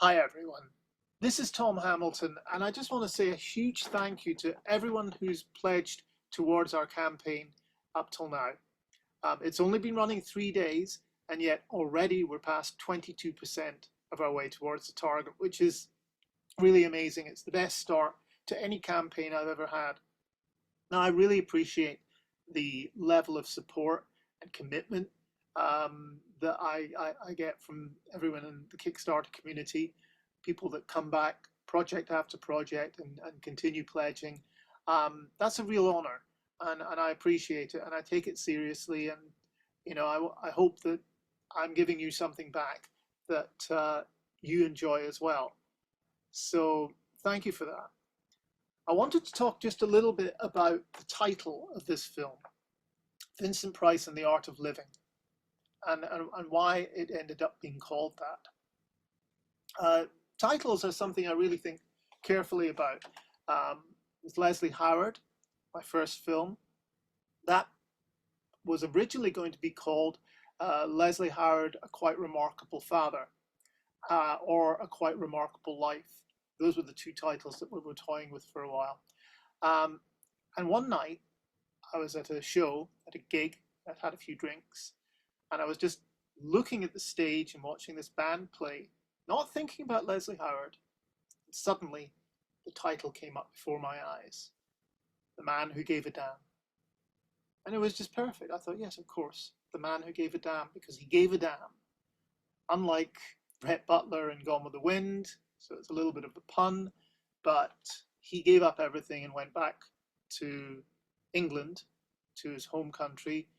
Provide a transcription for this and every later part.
Hi everyone, this is Tom Hamilton, and I just want to say a huge thank you to everyone who's pledged towards our campaign up till now. It's only been running 3 days, and yet already we're past 22% of our way towards the target, which is really amazing. It's the best start to any campaign I've ever had. Now, I really appreciate the level of support and commitment that I get from everyone in the Kickstarter community, people that come back project after project and continue pledging. That's a real honor, and I appreciate it, and I take it seriously. And I hope that I'm giving you something back that you enjoy as well. So thank you for that. I wanted to talk just a little bit about the title of this film, Vincent Price and the Art of Living, and why it ended up being called that. Titles are something I really think carefully about. With Leslie Howard, my first film, that was originally going to be called Leslie Howard, A Quite Remarkable Father, or A Quite Remarkable Life. Those were the two titles that we were toying with for a while. And one night, I was at a show, at a gig, I'd had a few drinks, and I was just looking at the stage and watching this band play, not thinking about Leslie Howard. And suddenly, the title came up before my eyes, The Man Who Gave a Damn. And it was just perfect. I thought, yes, of course, The Man Who Gave a Damn, because he gave a damn. Unlike Rhett Butler in Gone with the Wind, so it's a little bit of a pun, but he gave up everything and went back to England, to his home country,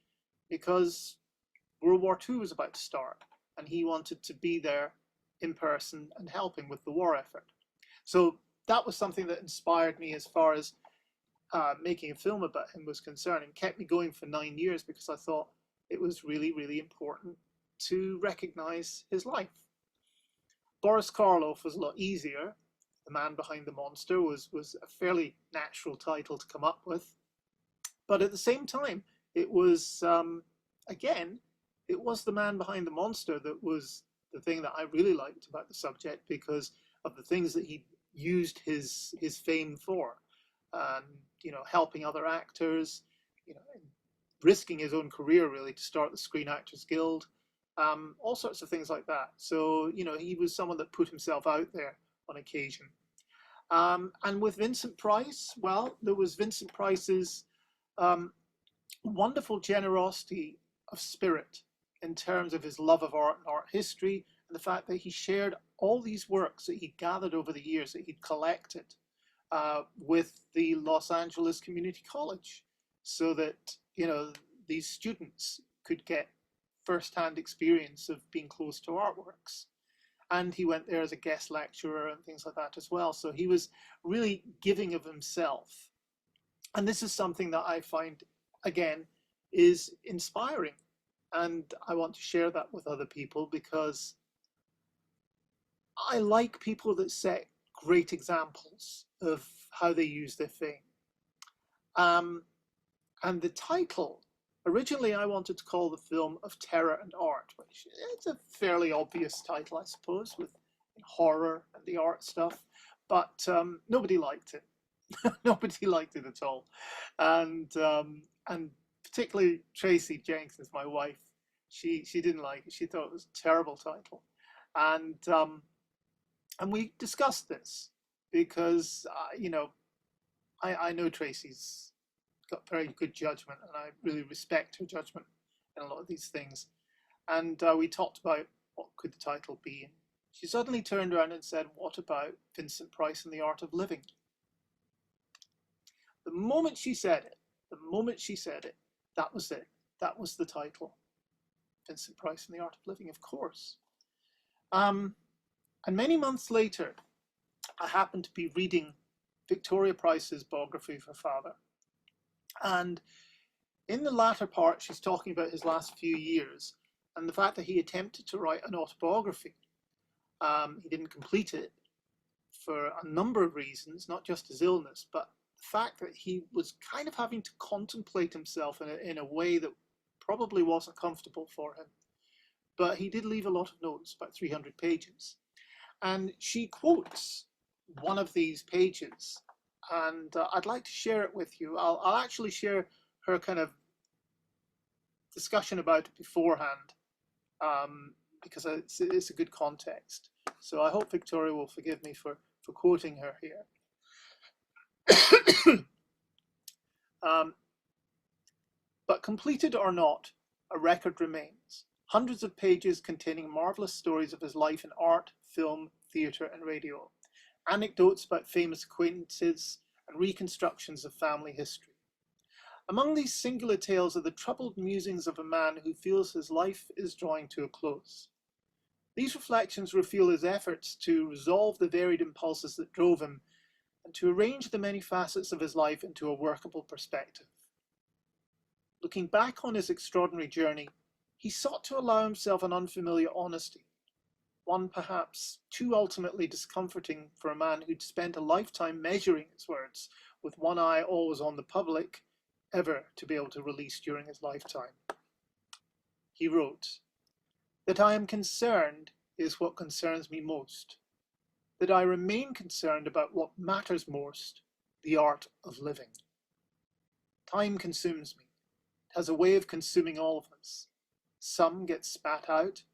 because World War II was about to start, and he wanted to be there in person and helping with the war effort. So that was something that inspired me as far as making a film about him was concerned, and kept me going for 9 years, because I thought it was really, really important to recognize his life. Boris Karloff was a lot easier. The Man Behind the Monster was a fairly natural title to come up with. But at the same time, it was, again, it was the man behind the monster that was the thing that I really liked about the subject, because of the things that he used his fame for. And, helping other actors, risking his own career really to start the Screen Actors Guild. All sorts of things like that. So, he was someone that put himself out there on occasion. And with Vincent Price, well, there was Vincent Price's wonderful generosity of spirit in terms of his love of art and art history, and the fact that he shared all these works that he'd gathered over the years, that he'd collected with the Los Angeles Community College, so that, these students could get first-hand experience of being close to artworks. And he went there as a guest lecturer and things like that as well. So he was really giving of himself. And this is something that I find, again, is inspiring. And I want to share that with other people, because I like people that set great examples of how they use their fame. And the title, originally I wanted to call the film Of Terror and Art, which is a fairly obvious title, I suppose, with horror and the art stuff, but nobody liked it. Nobody liked it at all. And particularly Tracy Jenkins, my wife, she didn't like it. She thought it was a terrible title. And we discussed this, because, I know Tracy's got very good judgment, and I really respect her judgment in a lot of these things. And we talked about what could the title be. And she suddenly turned around and said, what about Vincent Price and the Art of Living? The moment she said it, that was it. That was the title. Vincent Price and the Art of Living, of course. And many months later, I happened to be reading Victoria Price's biography of her father. And in the latter part, she's talking about his last few years and the fact that he attempted to write an autobiography. He didn't complete it for a number of reasons, not just his illness, but the fact that he was kind of having to contemplate himself in a way that probably wasn't comfortable for him. But he did leave a lot of notes, about 300 pages. And she quotes one of these pages, and I'd like to share it with you. I'll actually share her kind of discussion about it beforehand, because it's a good context. So I hope Victoria will forgive me for quoting her here. But completed or not, a record remains. Hundreds of pages containing marvelous stories of his life in art, film, theatre, and radio. Anecdotes about famous acquaintances and reconstructions of family history. Among these singular tales are the troubled musings of a man who feels his life is drawing to a close. These reflections reveal his efforts to resolve the varied impulses that drove him and to arrange the many facets of his life into a workable perspective. Looking back on his extraordinary journey, he sought to allow himself an unfamiliar honesty, one perhaps too ultimately discomforting for a man who'd spent a lifetime measuring his words, with one eye always on the public, ever to be able to release during his lifetime. He wrote, "That I am concerned is what concerns me most. That I remain concerned about what matters most, the art of living. Time consumes me. It has a way of consuming all of us. Some get spat out,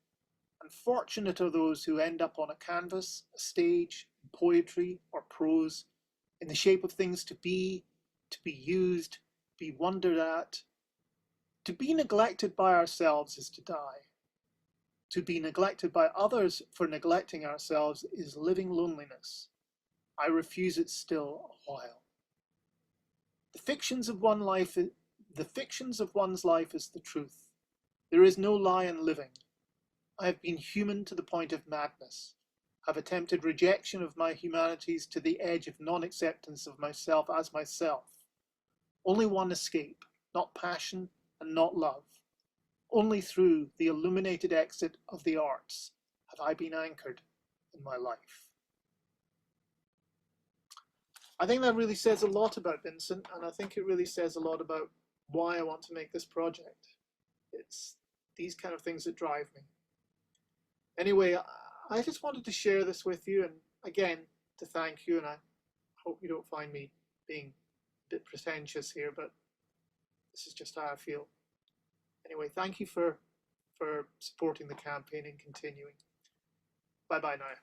and fortunate are those who end up on a canvas, a stage, in poetry or prose, in the shape of things to be used, be wondered at. To be neglected by ourselves is to die. To be neglected by others for neglecting ourselves is living loneliness. I refuse it still a while. The fictions of one's life is the truth. There is no lie in living. I have been human to the point of madness, have attempted rejection of my humanities to the edge of non-acceptance of myself as myself. Only one escape, not passion and not love. Only through the illuminated exit of the arts have I been anchored in my life." I think that really says a lot about Vincent, and I think it really says a lot about why I want to make this project. It's these kind of things that drive me. Anyway, I just wanted to share this with you, and again, to thank you, and I hope you don't find me being a bit pretentious here, but this is just how I feel. Anyway, thank you for supporting the campaign and continuing. Bye-bye now.